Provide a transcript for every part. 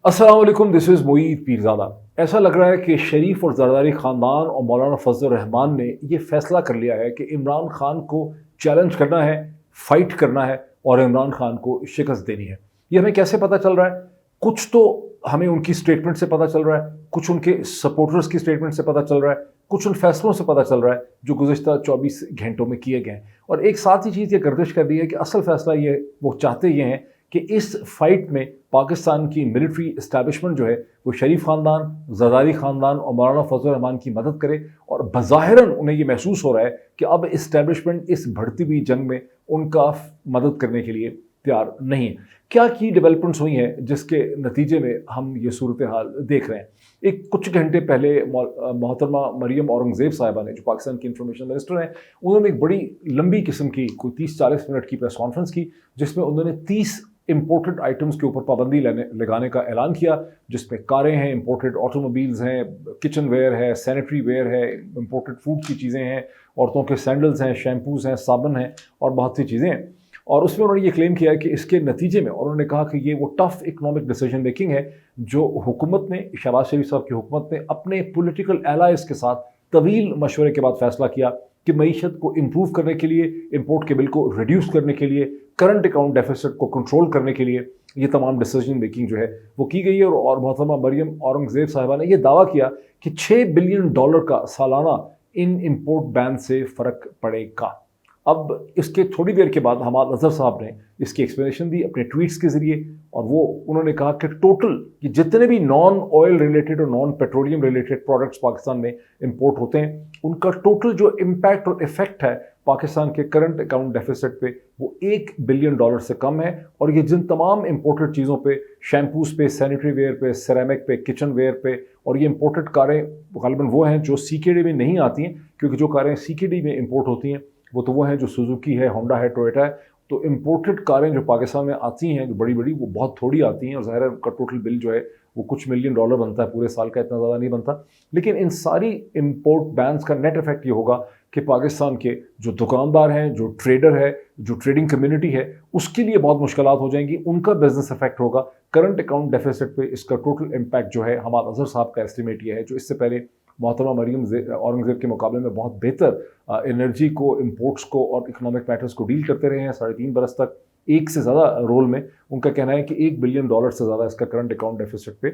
अस्सलाम वालेकुम, this is Moid Pirzada. ऐसा लग रहा है कि शरीफ और ज़रदारी ख़ानदान और मौलाना फजल रहमान ने ये फ़ैसला कर लिया है कि इमरान खान को चैलेंज करना है, फ़ाइट करना है और इमरान खान को शिकस्त देनी है। ये हमें कैसे पता चल रहा है? कुछ तो हमें उनकी स्टेटमेंट से पता चल रहा है, कुछ उनके सपोर्टर्स की स्टेटमेंट से पता चल रहा है, कुछ उन फैसलों से पता चल रहा है जो गुज़िश्ता 24 घंटों में किए गए हैं। और एक साथ ही चीज़ ये गर्दिश कर दी है कि असल फ़ैसला ये वो चाहते ये हैं कि इस फाइट में पाकिस्तान की मिलिट्री इस्टेब्लिशमेंट जो है वो शरीफ ख़ानदान, ज़रदारी ख़ानदान और मौलाना फजल रहमान की मदद करे। और बज़ाहिरन उन्हें ये महसूस हो रहा है कि अब इस्टेब्लिशमेंट इस बढ़ती हुई जंग में उनका मदद करने के लिए तैयार नहीं है। क्या की डेवलपमेंट्स हुई हैं जिसके नतीजे में हम ये सूरत हाल देख रहे हैं? एक कुछ घंटे पहले मोहतरमा मरियम औरंगज़ेब साहिबा ने, जो पाकिस्तान की इंफॉर्मेशन मिनिस्टर हैं, उन्होंने एक बड़ी लंबी किस्म की कोई 30-40 मिनट की प्रेस कॉन्फ्रेंस की, जिसमें उन्होंने 30 इम्पोर्टेड आइटम्स के ऊपर पाबंदी लगाने का ऐलान किया, जिसमें कारें हैं, इम्पोर्टेड ऑटोमोबाइल्स हैं, किचन वेयर है, सैनिटरी वेयर है, इम्पोर्टेड फूड की चीज़ें हैं, औरतों के सैंडल्स हैं, शैम्पूज़ हैं, साबुन हैं और बहुत सी चीज़ें हैं। और उसमें उन्होंने ये क्लेम किया कि इसके नतीजे में, और उन्होंने कहा कि ये वो टफ इकोनॉमिक डिसीजन मेकिंग है जो हुकूमत ने, शहबाज शरीफ साहब की हुकूमत ने अपने पॉलिटिकल एलाइज के साथ तवील मशवरे के बाद फैसला किया कि मईशत को इम्प्रूव करने के लिए, इम्पोर्ट के बिल को रिड्यूस करने के लिए, करंट अकाउंट डेफिसिट को कंट्रोल करने के लिए ये तमाम डिसीजन मेकिंग जो है वो की गई है। और मोहतरमा मरियम औरंगज़ेब साहिबा ने यह दावा किया कि $6 बिलियन का सालाना इन इम्पोर्ट बैन से फ़र्क पड़ेगा। अब इसके थोड़ी देर के बाद हमाद अज़हर साहब ने इसकी एक्सप्लेनेशन दी अपने ट्वीट्स के ज़रिए, और वो उन्होंने कहा कि टोटल कि जितने भी नॉन ऑयल रिलेटेड और non petroleum related products Pakistan में इंपोर्ट होते हैं, उनका टोटल जो इम्पैक्ट और इफेक्ट है पाकिस्तान के करंट अकाउंट डेफिसिट पे, वो $1 बिलियन से कम है। और ये जिन तमाम इंपोर्टेड चीज़ों पे, शैम्पूज़ पे, सैनिटरी वेयर पे, सिरेमिक पे, किचन वेयर पे, और ये इंपोर्टेड कारें गालिबन वो हैं जो CKD में नहीं आती हैं, क्योंकि जो कारें CKD में इंपोर्ट होती हैं वो हैं जो सुजुकी है, होंडा है, टोयोटा है। तो इम्पोर्टेड कारें जो पाकिस्तान में आती हैं, जो बड़ी बड़ी, वो बहुत थोड़ी आती हैं, और ज़ाहिर है उनका टोटल बिल जो है वो कुछ $1 मिलियन बनता है पूरे साल का, इतना ज़्यादा नहीं बनता। लेकिन इन सारी इम्पोर्ट बैन्स का नेट इफेक्ट ये होगा कि पाकिस्तान के जो दुकानदार हैं, जो ट्रेडर है, जो ट्रेडिंग कम्युनिटी है, उसके लिए बहुत मुश्किलात हो जाएंगी, उनका बिजनेस इफेक्ट होगा। करंट अकाउंट डेफिसिट पे इसका टोटल इम्पैक्ट जो है, हमाद अज़हर साहब का एस्टिमेट ये है, जो इससे पहले मोहतरमा मरियम औरंगज़ेब के मुकाबले में बहुत बेहतर एनर्जी को, इंपोर्ट्स को और इकोनॉमिक मैटर्स को डील करते रहे हैं 3.5 बरस तक, एक से ज़्यादा रोल में। उनका कहना है कि $1 बिलियन से ज़्यादा इसका करंट अकाउंट डेफिसिट पे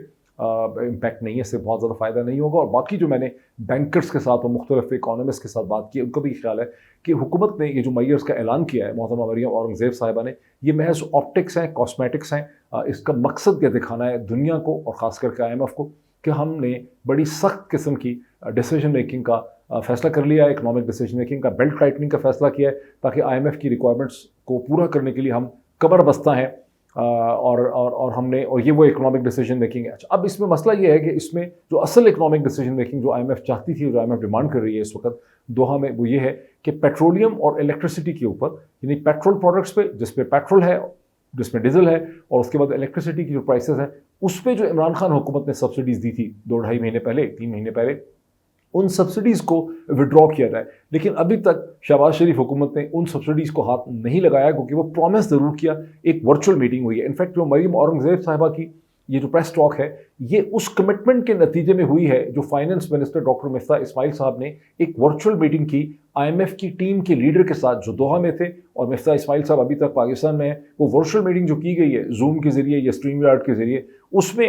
इम्पैक्ट नहीं है, इससे बहुत ज़्यादा फ़ायदा नहीं होगा। और बाकी जो मैंने बैंकर्स के साथ और मुख्तलिफ इकोनॉमिस्ट के साथ बात की, उनका भी ख्याल है कि हुकूमत ने ये जो मेयर्स का ऐलान किया है मोहतरमा मरियम औरंगज़ेब साहिबा ने, ये महज ऑप्टिक्स हैं, कॉस्मेटिक्स हैं। इसका मकसद यह दिखाना है दुनिया को और ख़ास करके IMF को कि हमने बड़ी सख्त किस्म की डिसीजन मेकिंग का फैसला कर लिया है, इकोनॉमिक डिसीजन मेकिंग का, बेल्ट टाइटनिंग का फैसला किया है, ताकि IMF की रिक्वायरमेंट्स को पूरा करने के लिए हम कमर बस्ता हैं। और हमने, और ये वो इकोनॉमिक डिसीजन मेकिंग है। अच्छा, अब इसमें मसला ये है कि इसमें जो असल इकोनॉमिक डिसीजन मेकिंग जो IMF चाहती थी, जो IMF डिमांड कर रही है इस वक्त दोहा में, वो ये है कि पेट्रोलियम और इलेक्ट्रिसिटी के ऊपर, यानी पेट्रोल प्रोडक्ट्स पे, जिसपे पेट्रोल है, जिसमें डीजल है, और उसके बाद इलेक्ट्रिसिटी की जो प्राइसेस हैं, उस पर जो इमरान खान हुकूमत ने सब्सिडीज़ दी थी 2-2.5 महीने पहले, 3 महीने पहले, उन सब्सिडीज़ को विड्रॉ किया जाए। लेकिन अभी तक शहबाज शरीफ हुकूमत ने उन सब्सिडीज़ को हाथ नहीं लगाया, क्योंकि वो प्रॉमिस ज़रूर किया। एक वर्चुअल मीटिंग हुई है, इनफैक्ट जो मरियम औरंगज़ेब साहिबा की ये जो प्रेस टॉक है, ये उस कमिटमेंट के नतीजे में हुई है जो finance minister doctor Miftah Ismail साहब ने एक वर्चुअल मीटिंग की IMF की टीम के लीडर के साथ, जो दोहा में थे, और मिफ्ता इस्माइल साहब अभी तक पाकिस्तान में है। वो वर्चुअल मीटिंग जो की गई है जूम के ज़रिए या स्ट्रीम यार्ड के ज़रिए, उसमें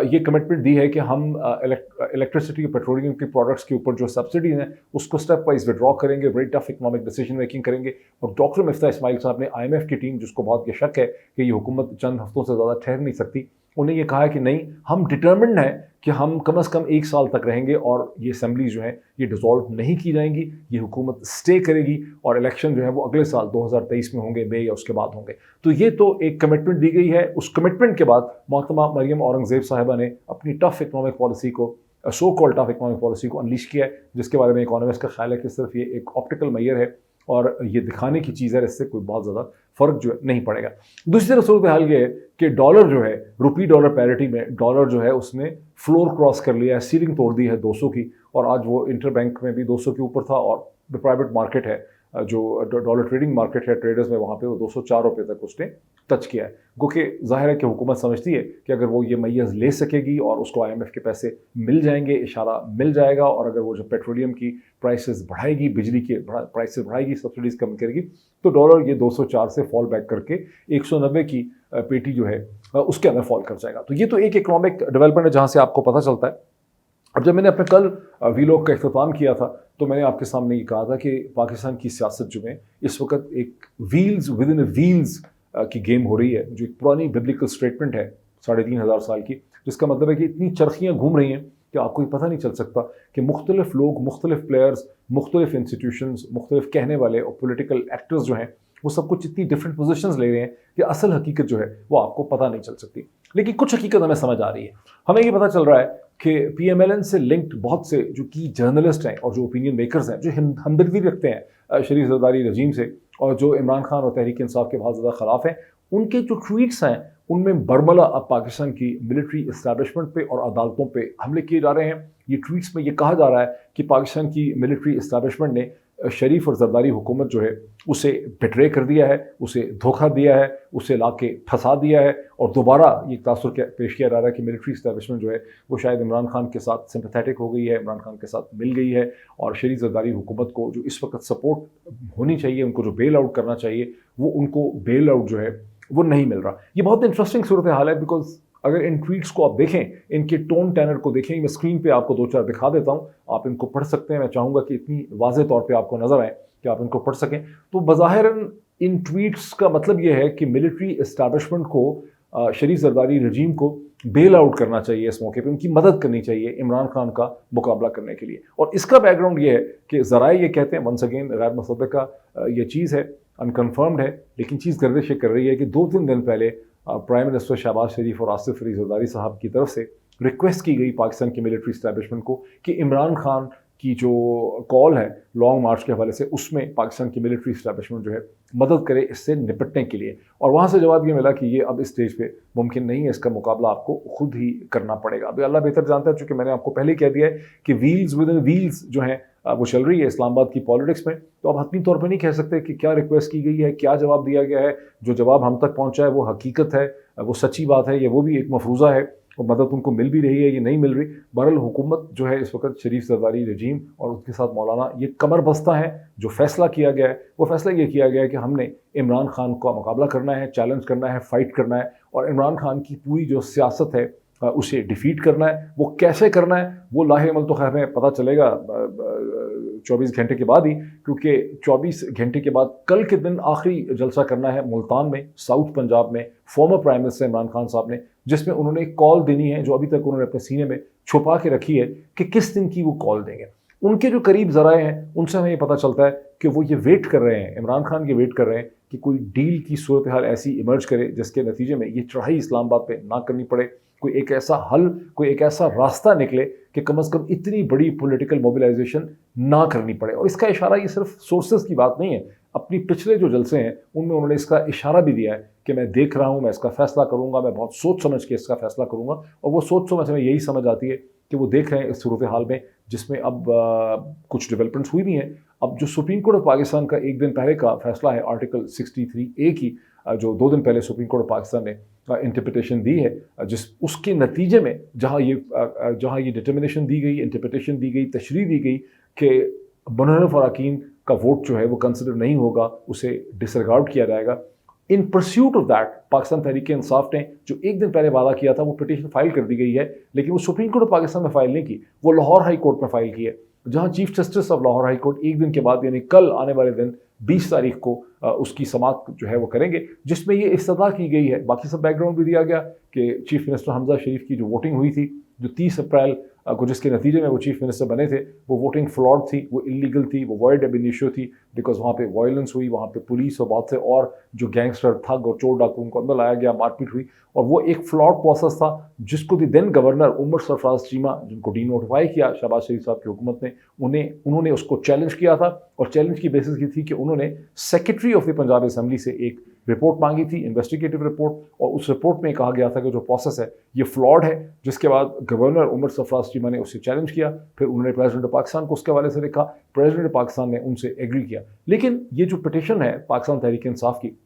ये कमिटमेंट दी है कि हम इलेक्ट्रिसिटी और पेट्रोलियम के प्रोडक्ट्स के ऊपर जो सब्सिडीज हैं उसको स्टेप वाइज विड्रॉ करेंगे, बड़ी टफ इकोनॉमिक डिसीजन मेकिंग करेंगे। और डॉक्टर मिफ्ता इस्माइल साहब ने IMF की टीम, जिसको बहुत ये शक है कि ये हुकूमत चंद हफ्तों से ज़्यादा ठहर नहीं सकती, उन्हें ये कहा है कि नहीं, हम डिटर्मिन्ड हैं कि हम कम से कम 1 साल तक रहेंगे, और ये असम्बली जो है ये डिसॉल्व नहीं की जाएंगी, ये हुकूमत स्टे करेगी, और इलेक्शन जो है वो अगले साल 2023 में होंगे, मई या उसके बाद होंगे। तो ये तो एक कमिटमेंट दी गई है। उस कमिटमेंट के बाद मोहतरमा मरियम औरंगज़ेब साहिबा ने अपनी टफ इकोनॉमिक पॉलिसी को, so called tough economic policy को अनलीश किया है, जिसके बारे में इकोनॉमिस्ट का ख्याल है कि सिर्फ ये एक ऑप्टिकल मेजर है और ये दिखाने की चीज़ है, इससे कोई बहुत ज़्यादा फ़र्क जो है नहीं पड़ेगा। दूसरी तरफ सूरत हाल ये है कि डॉलर जो है, रुपी डॉलर पैरिटी में डॉलर जो है उसने फ्लोर क्रॉस कर लिया है, सीलिंग तोड़ दी है 200 की, और आज वो इंटर बैंक में भी 200 के ऊपर था, और जो प्राइवेट मार्केट है जो डॉलर ट्रेडिंग मार्केट है ट्रेडर्स में, वहाँ पे वो 204 रुपये तक उसने टच किया है। गो कि जाहिर है कि हुकूमत समझती है कि अगर वो ये मैय्यज़ ले सकेगी और उसको IMF के पैसे मिल जाएंगे, इशारा मिल जाएगा, और अगर वो जो पेट्रोलियम की प्राइसेस बढ़ाएगी, बिजली की प्राइसेस बढ़ाएगी, सब्सिडीज़ कम करेगी, तो डॉलर ये 204 से फॉल बैक करके 190 की पेटी जो है उसके अंदर फॉल कर जाएगा। तो ये तो एक इकोनॉमिक डेवलपमेंट है जहाँ से आपको पता चलता है। अब जब मैंने अपने कल वीलॉग का इख्तिताम किया था तो मैंने आपके सामने ये कहा था कि पाकिस्तान की सियासत जो है इस वक्त एक व्हील्स विद इन व्हील्स की गेम हो रही है, जो एक पुरानी बिब्लिकल स्टेटमेंट है 3500 साल की, जिसका मतलब है कि इतनी चरखियाँ घूम रही हैं कि आपको ये पता नहीं चल सकता कि मुख्तलिफ लोग, मुख्तलिफ प्लेयर्स, मुख्तलिफ इंस्टीट्यूशंस, मुख्तलिफ कहने वाले और पोलिटिकल एक्टर्स जो हैं वो सब कुछ इतनी डिफरेंट पोजीशंस ले रहे हैं कि असल हकीकत जो है वो आपको पता नहीं चल सकती। लेकिन कुछ हकीकत हमें समझ आ रही है। हमें ये पता चल रहा है कि PMLN से लिंक्ड बहुत से जो की जर्नलिस्ट हैं और जो ओपिनियन मेकर्स हैं, जो हमदर्दी रखते हैं शरीफ जरदारी रजीम से और जो इमरान खान और तहरीक इंसाफ के बहुत ज़्यादा ख़िलाफ़ हैं, उनके जो ट्वीट्स हैं उनमें बरमला अब पाकिस्तान की मिलिट्री इस्टेब्लिशमेंट पे और अदालतों पे हमले किए जा रहे हैं। ये ट्वीट्स में ये कहा जा रहा है कि पाकिस्तान की मिलिट्री इस्टेब्लिशमेंट ने शरीफ और जरदारी हुकूमत जो है उसे बिट्रे कर दिया है, उसे धोखा दिया है, उसे लाके फंसा दिया है, और दोबारा ये तासुर पेश किया जा रहा है कि मिलिट्री इस्टेब्लिशमेंट जो है वो शायद इमरान खान के साथ सिंपैथेटिक हो गई है, इमरान खान के साथ मिल गई है, और शरीफ जरदारी हुकूमत को जो इस वक्त सपोर्ट होनी चाहिए, उनको जो बेल आउट करना चाहिए, वो उनको बेल आउट जो है वो नहीं मिल रहा। ये बहुत इंटरेस्टिंग सूरत हाल है, बिकॉज अगर इन ट्वीट्स को आप देखें, इनके टोन टेनर को देखें, मैं स्क्रीन पे आपको 2-4 दिखा देता हूँ, आप इनको पढ़ सकते हैं। मैं चाहूँगा कि इतनी वाज़ेह तौर पे आपको नज़र आए कि आप इनको पढ़ सकें। तो बज़ाहिरन इन ट्वीट्स का मतलब ये है कि मिलिट्री इस्टेब्लिशमेंट को, शरीफ जरदारी रजीम को बेल आउट करना चाहिए, इस मौके पे उनकी मदद करनी चाहिए इमरान खान का मुकाबला करने के लिए। और इसका बैकग्राउंड ये है कि ज़राए ये कहते हैं, वंस अगेन गैर मुसद्दक़ा ये चीज़ है, अनकन्फर्म्ड है, लेकिन चीज़ गर्दिश कर रही है कि 2-3 दिन पहले प्राइम मिनिस्टर शहबाज शरीफ और आसिफ अली जरदारी साहब की तरफ से रिक्वेस्ट की गई पाकिस्तान की मिलिट्री इस्टेब्लिशमेंट को कि इमरान खान की जो कॉल है लॉन्ग मार्च के हवाले से, उसमें पाकिस्तान की मिलिट्री इस्टेब्लिशमेंट जो है मदद करे इससे निपटने के लिए। और वहाँ से जवाब ये मिला कि ये अब इस स्टेज पे मुमकिन नहीं है, इसका मुकाबला आपको खुद ही करना पड़ेगा। अभी अल्लाह बेहतर जानता है, चूँकि मैंने आपको पहले ही कह दिया है कि व्हील्स विद इन व्हील्स जो हैं वो चल रही है इस्लामाबाद की पॉलिटिक्स में। तो आप हतमी तौर पर नहीं कह सकते कि क्या रिक्वेस्ट की गई है, क्या जवाब दिया गया है। जो जवाब हम तक पहुँचा है वो हकीकत है, वो सच्ची बात है, ये वो भी एक मफरूज़ा है, और मदद उनको मिल भी रही है, ये नहीं मिल रही। बहरहाल हुकूमत जो है इस वक्त शरीफ जरदारी रजीम और उसके साथ मौलाना ये कमर बस्ता है। जो फ़ैसला किया गया है वो फ़ैसला ये किया गया है कि हमने इमरान खान का मुकाबला करना है, चैलेंज करना है, फ़ाइट करना है, और इमरान खान की पूरी जो सियासत है उसे डिफ़ीट करना है। वो कैसे करना है वो लाहे अमल तो खैर हमें पता चलेगा 24 घंटे के बाद ही, क्योंकि 24 घंटे के बाद कल के दिन आखिरी जलसा करना है मुल्तान में, साउथ पंजाब में, former prime minister Imran Khan साहब ने, जिसमें उन्होंने एक कॉल देनी है जो अभी तक उन्होंने अपने सीने में छुपा के रखी है कि किस दिन की वो कॉल देंगे। उनके जो करीब ज़राए हैं उनसे हमें ये पता चलता है कि वो ये वेट कर रहे हैं, इमरान खान ये वेट कर रहे हैं कि कोई डील की सूरत हाल ऐसी इमर्ज करे जिसके नतीजे में ये चढ़ाई इस्लामाबाद पे ना करनी पड़े, कोई एक ऐसा हल, कोई एक ऐसा रास्ता निकले कि कम अज़ कम इतनी बड़ी पॉलिटिकल मोबिलाइजेशन ना करनी पड़े। और इसका इशारा ये सिर्फ सोर्सेज की बात नहीं है, अपनी पिछले जो जलसे हैं उनमें उन्होंने इसका इशारा भी दिया है कि मैं देख रहा हूँ, मैं इसका फ़ैसला करूँगा, मैं बहुत सोच समझ के इसका फ़ैसला करूँगा। और वो सोच समझ में यही समझ आती है कि वो देख रहे हैं इस सूरत हाल में जिसमें अब कुछ डेवलपमेंट्स हुई भी हैं। अब जो सुप्रीम कोर्ट ऑफ पाकिस्तान का एक दिन पहले का फैसला है आर्टिकल 63A की, जो 2 दिन पहले सुप्रीम कोर्ट ऑफ पाकिस्तान ने इंटरप्रिटेशन दी है, जिस उसके नतीजे में जहाँ ये डिटर्मिनेशन दी गई, इंटरप्रिटेशन दी गई, तशरीह दी गई कि मुनहरफ अरकान का वोट जो है वो कंसिडर नहीं होगा, उसे डिसरिगार्ड किया जाएगा। इन pursuit of that Pakistan Tehreek Insaf ने जो एक दिन पहले वादा किया था वो पिटीशन फाइल कर दी गई है, लेकिन वो सुप्रीम कोर्ट ऑफ पाकिस्तान में फाइल नहीं की, वो लाहौर हाई कोर्ट में फाइल की है, जहां chief justice of Lahore high court एक दिन के बाद यानी कल आने वाले दिन 20 तारीख को उसकी समाअत जो है वो करेंगे, जिसमें ये इस्तदा की गई है। बाकी सब बैकग्राउंड भी दिया गया कि चीफ मिनिस्टर हमजा शरीफ की जो वोटिंग हुई थी जो 30 अप्रैल को जिसके नतीजे में वो चीफ मिनिस्टर बने थे, वो वोटिंग फ्लॉड थी, वो इलीगल थी, वो वॉइड एब इनिशियो थी, बिकॉज वहाँ पे वायलेंस हुई, वहाँ पे पुलिस और बहुत से और जो गैंगस्टर ठग और चोर डाकू उनको अंदर लाया गया, मारपीट हुई, और वो एक फ्लॉड प्रोसेस था जिसको दी देन गवर्नर उमर सरफराज चीमा, जिनको डीनोटिफाई किया शहबाज शरीफ साहब की हुकूमत ने, उन्होंने उसको चैलेंज किया था। और चैलेंज की बेसिस की थी कि उन्होंने secretary of the Punjab assembly से एक रिपोर्ट मांगी थी, इन्वेस्टिगेटिव रिपोर्ट, और उस रिपोर्ट में कहा गया था कि जो प्रोसेस है ये फ्लॉड है, जिसके बाद गवर्नर उमर सरफराज चीमा ने उसे चैलेंज किया। फिर उन्होंने प्रेसिडेंट ऑफ पाकिस्तान को उसके हवाले से लिखा, प्रेसिडेंट ऑफ पाकिस्तान ने उनसे एग्री किया। लेकिन ये जो पिटिशन है पाकिस्तान तहरीक इंसाफ की,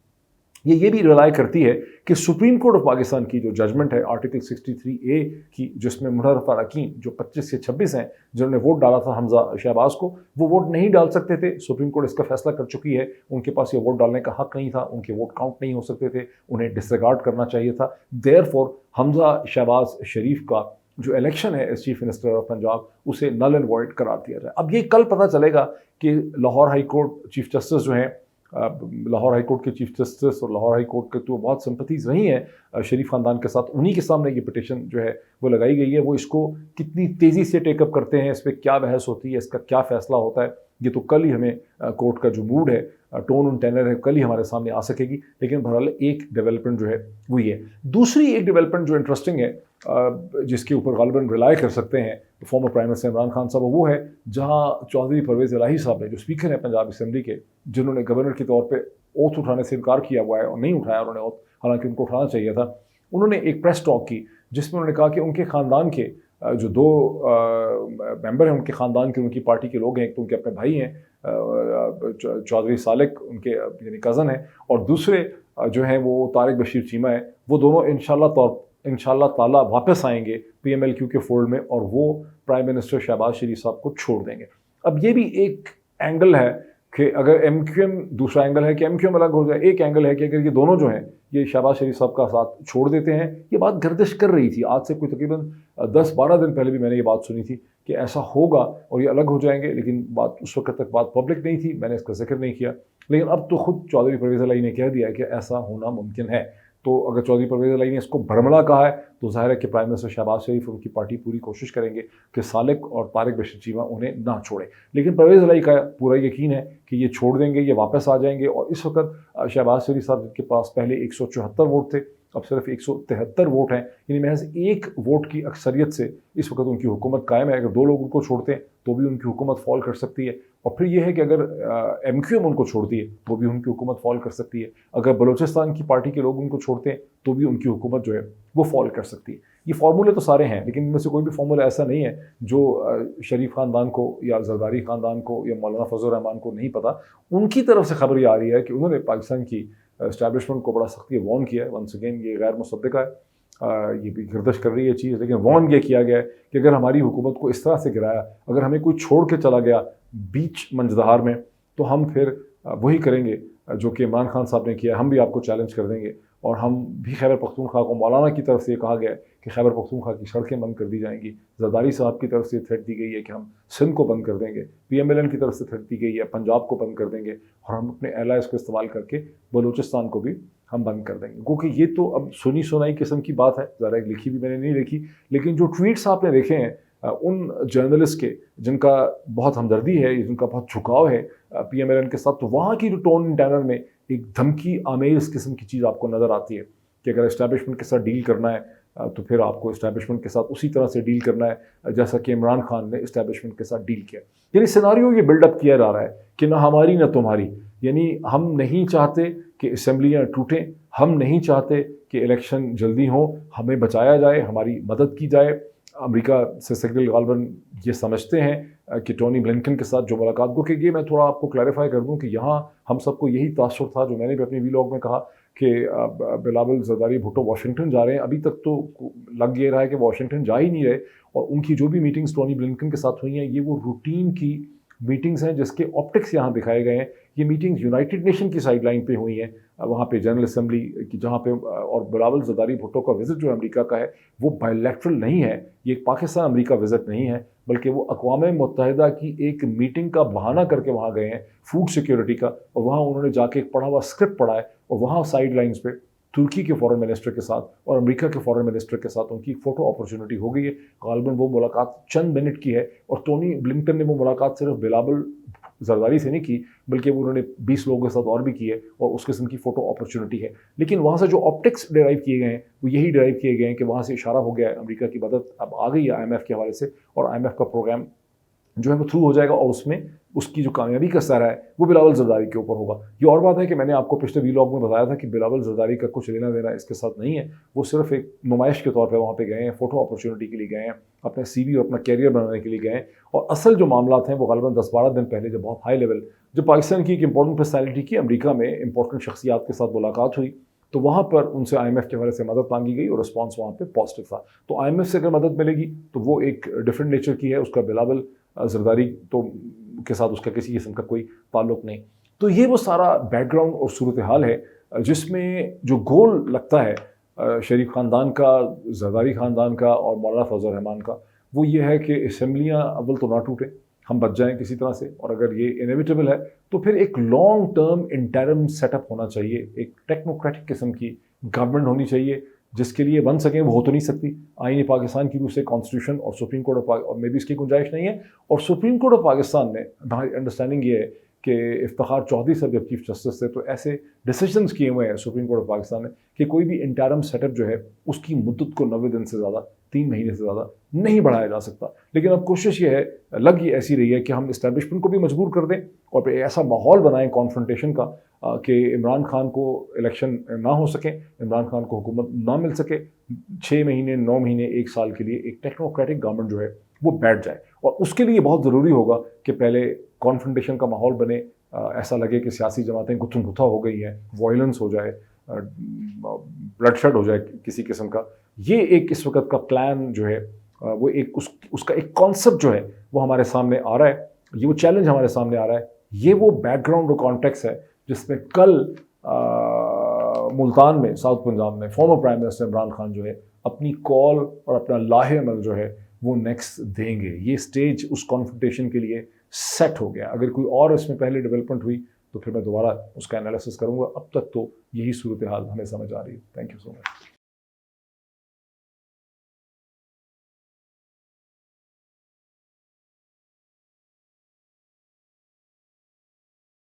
ये भी रिलाय करती है कि सुप्रीम कोर्ट ऑफ पाकिस्तान की जो जजमेंट है आर्टिकल 63A की, जिसमें मुनव्वर अरकान जो 25 से 26 हैं जिन्होंने वोट डाला था हमजा शहबाज को, वो वोट नहीं डाल सकते थे। सुप्रीम कोर्ट इसका फैसला कर चुकी है, उनके पास ये वोट डालने का हक नहीं था, उनके वोट काउंट नहीं हो सकते थे, उन्हें डिसरिगार्ड करना चाहिए था। देयरफॉर हमजा शहबाज शरीफ का जो इलेक्शन है as chief minister of Punjab, उसे नल एंड वॉइड करार दिया जाए। अब ये कल पता चलेगा कि Lahore high court chief justice जो हैं, लाहौर हाई कोर्ट के चीफ जस्टिस और लाहौर हाई कोर्ट के तो बहुत सिंपथीज रही हैं शरीफ खानदान के साथ, उन्हीं के सामने ये पिटिशन जो है वो लगाई गई है। वो इसको कितनी तेज़ी से टेकअप करते हैं, इस पर क्या बहस होती है, इसका क्या फैसला होता है, ये तो कल ही हमें कोर्ट का जो मूड है, टोन और टेनर है, कल ही हमारे सामने आ सकेगी। लेकिन बहरहाल एक डेवलपमेंट जो है वो ये। दूसरी एक डेवलपमेंट जो इंटरेस्टिंग है, जिसके ऊपर गालिबन रिलाय कर सकते हैं former prime minister Imran Khan साहब, वो है जहां चौधरी परवेज़ इलाही साहब ने, जो स्पीकर हैं पंजाब असम्बली के, जिन्होंने गवर्नर के तौर पे ओथ उठाने से इनकार किया हुआ है और नहीं उठाया उन्होंने ओथ, हालांकि उनको उठाना चाहिए था, उन्होंने एक प्रेस टॉक की जिसमें उन्होंने कहा कि उनके ख़ानदान के जो दो मेंबर हैं उनके ख़ानदान के, उनकी पार्टी के लोग हैं, एक तो उनके अपने भाई हैं चौधरी सालिक, उनके यानी कज़न हैं, और दूसरे जो हैं वो तारिक बशीर चीमा है। वो दोनों इंशाल्लाह ताला वापस आएंगे PMLQ के फोल्ड में, और वो प्राइम मिनिस्टर शहबाज शरीफ साहब को छोड़ देंगे। अब ये भी एक एंगल है कि अगर MQM, दूसरा एंगल है कि MQM अलग हो जाए, एक एंगल है कि अगर ये दोनों जो हैं ये शहबाज शरीफ साहब का साथ छोड़ देते हैं। ये बात गर्दिश कर रही थी, आज से कोई तकरीबन 10-12 दिन पहले भी मैंने ये बात सुनी थी कि ऐसा होगा और ये अलग हो जाएंगे, लेकिन बात उस वक्त तक बात पब्लिक नहीं थी, मैंने इसका जिक्र नहीं किया। लेकिन अब तो खुद चौधरी परवेज़ इलाही ने कह दिया कि ऐसा होना मुमकिन है। तो अगर चौधरी परवेज़ इलाही ने इसको भरमला कहा है, तो जाहिर है कि प्राइम मिनिस्टर शहबाज शरीफ और उनकी पार्टी पूरी कोशिश करेंगे कि सालिक और तारिक बशीर चीमा उन्हें ना छोड़े। लेकिन परवेज़ इलाही का पूरा यकीन है कि ये छोड़ देंगे, ये वापस आ जाएंगे। और इस वक्त शहबाज शरीफ साहब जिनके पास पहले 174 वोट थे, अब सिर्फ 173 वोट हैं, यानी महज एक वोट की अक्सरियत से इस वक्त उनकी हुकूमत कायम है। अगर दो लोग उनको छोड़ते हैं तो भी उनकी हुकूमत फॉल कर सकती है। और फिर यह है कि अगर MQM उनको छोड़ती है तो भी उनकी हुकूमत फॉल कर सकती है। अगर बलूचिस्तान की पार्टी के लोग उनको छोड़ते हैं तो भी उनकी हुकूमत जो है वो फॉल कर सकती है। ये फार्मूले तो सारे हैं, लेकिन इनमें से कोई भी फार्मूला ऐसा नहीं है जो शरीफ ख़ानदान को या जरदारी ख़ानदान को या मौलाना फजल रहमान को नहीं पता। उनकी तरफ से खबर ये आ रही है कि उन्होंने पाकिस्तान की एस्टैब्लिशमेंट को बड़ा सख्ती वार्न किया है। वंस अगेन ये गैर मुसद्दिक़ा है, ये भी गर्दिश कर रही है चीज़, लेकिन वार्न ये किया गया है कि अगर हमारी हुकूमत को इस तरह से गिराया, अगर हमें कोई छोड़ के चला गया बीच मंजदहार में, तो हम फिर वही करेंगे जो कि इमरान खान साहब ने किया, हम भी आपको चैलेंज कर देंगे। और हम भी खैबर पख्तूनख्वा को, मौलाना की तरफ से ये कहा गया है कि खैबर पख्तूनख्वा की सड़कें बंद कर दी जाएंगी। जरदारी साहब की तरफ से थ्रेट दी गई है कि हम सिंध को बंद कर देंगे। PMLN की तरफ से थ्रेट दी गई है पंजाब को बंद कर देंगे, और हम अपने एलाइज को इस्तेमाल करके बलूचिस्तान को भी हम बंद कर देंगे। क्योंकि ये तो अब सुनी सुनाई किस्म की बात है, ज़रा लिखी भी मैंने नहीं लिखी, लेकिन जो ट्वीट्स आपने देखे हैं उन जर्नलिस्ट के जिनका बहुत हमदर्दी है, जिनका बहुत झुकाव है PMLN के साथ, तो वहाँ की जो टोन एंड टैनर में एक धमकी आमेज किस्म की चीज़ आपको नज़र आती है कि अगर इस्टेब्लिशमेंट के साथ डील करना है तो फिर आपको इस्टेब्लिशमेंट के साथ उसी तरह से डील करना है जैसा कि इमरान खान ने इस्टेब्लिशमेंट के साथ डील किया। यानी सिनारियो ये बिल्डअप किया जा रहा है कि ना हमारी ना तुम्हारी, यानी हम नहीं चाहते कि असम्बलियाँ टूटें, हम नहीं चाहते कि इलेक्शन जल्दी हों, हमें बचाया जाए, हमारी मदद की जाए। अमेरिका से सेक्रेटरी गालिबन ये समझते हैं कि टोनी ब्लिंकन के साथ जो मुलाकात को, कि ये मैं थोड़ा आपको क्लैरिफाई कर दूं कि यहाँ हम सबको यही तासुर था, जो मैंने भी अपने वीलॉग में कहा कि बिलावल जरदारी भुट्टो वाशिंगटन जा रहे हैं। अभी तक तो लग ये रहा है कि वाशिंगटन जा ही नहीं रहे, और उनकी जो भी मीटिंग्स टोनी ब्लिंकन के साथ हुई हैं ये वो रूटीन की मीटिंग्स हैं जिसके ऑप्टिक्स यहाँ दिखाए गए हैं। ये मीटिंग्स यूनाइटेड नेशन की साइडलाइन पे हुई हैं, वहाँ पे जनरल असम्बली की जहाँ पे, और बिलावल जरदारी भुट्टो का विज़िट जो अमेरिका का है वो बायलैटरल नहीं है, ये एक पाकिस्तान अमेरिका विज़िट नहीं है, बल्कि वो अक़वाम मुत्तहिदा की एक मीटिंग का बहाना करके वहाँ गए हैं, फूड सिक्योरिटी का, और वहाँ उन्होंने जाके एक पढ़ा हुआ स्क्रिप्ट पढ़ा है, और वहाँ साइड लाइन्स पे तुर्की के फॉरेन मिनिस्टर के साथ और अमेरिका के फॉरेन मिनिस्टर के साथ उनकी फ़ोटो अपॉर्चुनिटी हो गई है। गालिबन वो मुलाकात चंद मिनट की है, और टोनी ब्लिंकन ने वो मुलाकात सिर्फ बिलावल जरदारी से नहीं की, बल्कि वो उन्होंने 20 लोगों के साथ और भी की है, और उस किस्म की फ़ोटो अपॉर्चुनिटी है। लेकिन वहाँ से जो ऑप्टिक्स डिराइव किए गए हैं वो यही डिराइव किए गए हैं कि वहाँ से इशारा हो गया है अमेरिका की मदद अब आ गई है IMF के हवाले से, और IMF का प्रोग्राम जो है वो थ्रू हो जाएगा और उसमें उसकी जो कामयाबी का सारा है वो बिलावल जरदारी के ऊपर होगा। ये और बात है कि मैंने आपको पिछले वीलॉग में बताया था कि बिलावल जरदारी का कुछ लेना देना इसके साथ नहीं है, वो सिर्फ एक नुमाइश के तौर पे वहाँ पे गए हैं, फ़ोटो अपॉर्चुनिटी के लिए गए हैं, अपने CV और अपना कैरियर बनाने के लिए गए हैं। और असल जो मामला हैं वो ग़ालिबन 10-12 दिन पहले जब बहुत हाई लेवल जब पाकिस्तान की एक इंपॉर्टेंट पर्सनैलिटी की अमेरिका में इंपॉर्टेंट शख्सियात के साथ मुलाकात हुई, तो वहाँ पर उनसे IMF के हवाले से मदद मांगी गई और रिस्पॉन्स वहाँ पे पॉजिटिव था। तो IMF से अगर मदद मिलेगी तो वो एक डिफरेंट नेचर की है, उसका बिलावल जरदारी तो के साथ उसका किसी किस्म का कोई ताल्लुक नहीं। तो ये वो सारा बैकग्राउंड और सूरत हाल है जिसमें जो गोल लगता है शरीफ ख़ानदान का, जरदारी ख़ानदान का और मौलाना फजल रहमान का, वो ये है कि असम्बलियाँ अव्वल तो ना टूटें, हम बच जाएं किसी तरह से, और अगर ये इनएविटेबल है तो फिर एक लॉन्ग टर्म इंटरिम सेटअप होना चाहिए, एक टेक्नोक्रेटिक किस्म की गवर्नमेंट होनी चाहिए जिसके लिए बन सकें। वो हो तो नहीं सकती, आईन पाकिस्तान की भी उससे कॉन्स्टिट्यूशन और सुप्रीम कोर्ट ऑफ में भी इसकी गुंजाइश नहीं है। और सुप्रीम कोर्ट ऑफ पाकिस्तान ने, हमारी अंडरस्टैंडिंग ये है कि इफ्तिखार चौधरी साहब जब चीफ जस्टिस थे तो ऐसे डिसीजंस किए हुए हैं सुप्रीम कोर्ट ऑफ पाकिस्तान ने कि कोई भी इंटरिम सेटअप जो है उसकी मुद्दत को 90 दिन से ज़्यादा, 3 महीने से ज़्यादा नहीं बढ़ाया जा सकता। लेकिन अब कोशिश ये है, लग ये ऐसी रही है कि हम इस्टेब्लिशमेंट को भी मजबूर कर दें और फिर ऐसा माहौल बनाएं कॉन्फ्रंटेशन का कि इमरान खान को इलेक्शन ना हो सके, इमरान खान को हुकूमत ना मिल सके, 6 महीने, 9 महीने, 1 साल के लिए एक टेक्नोक्रेटिक गवर्नमेंट जो है वो बैठ जाए। और उसके लिए बहुत ज़रूरी होगा कि पहले कॉन्फ्रंटेशन का माहौल बने, ऐसा लगे कि सियासी जमातें गुत्थम गुत्था हो गई हैं, वायलेंस हो जाए, ब्लडशेड हो जाए किसी किस्म का। ये एक इस वक्त का प्लान जो है वो एक उसका एक कॉन्सेप्ट जो है वो हमारे सामने आ रहा है, ये वो चैलेंज हमारे सामने आ रहा है। ये वो बैकग्राउंड और कॉन्टेक्स्ट है जिसमें कल मुल्तान में, साउथ पंजाब में, former prime minister Imran Khan जो है अपनी कॉल और अपना लाहे अमल जो है वो नेक्स्ट देंगे। ये स्टेज उस कॉन्फ्रंटेशन के लिए सेट हो गया। अगर कोई और इसमें पहले डेवलपमेंट हुई तो फिर मैं दोबारा उसका एनालिसिस करूंगा। अब तक तो यही सूरत हाल हमें समझ आ रही है। Thank you so much.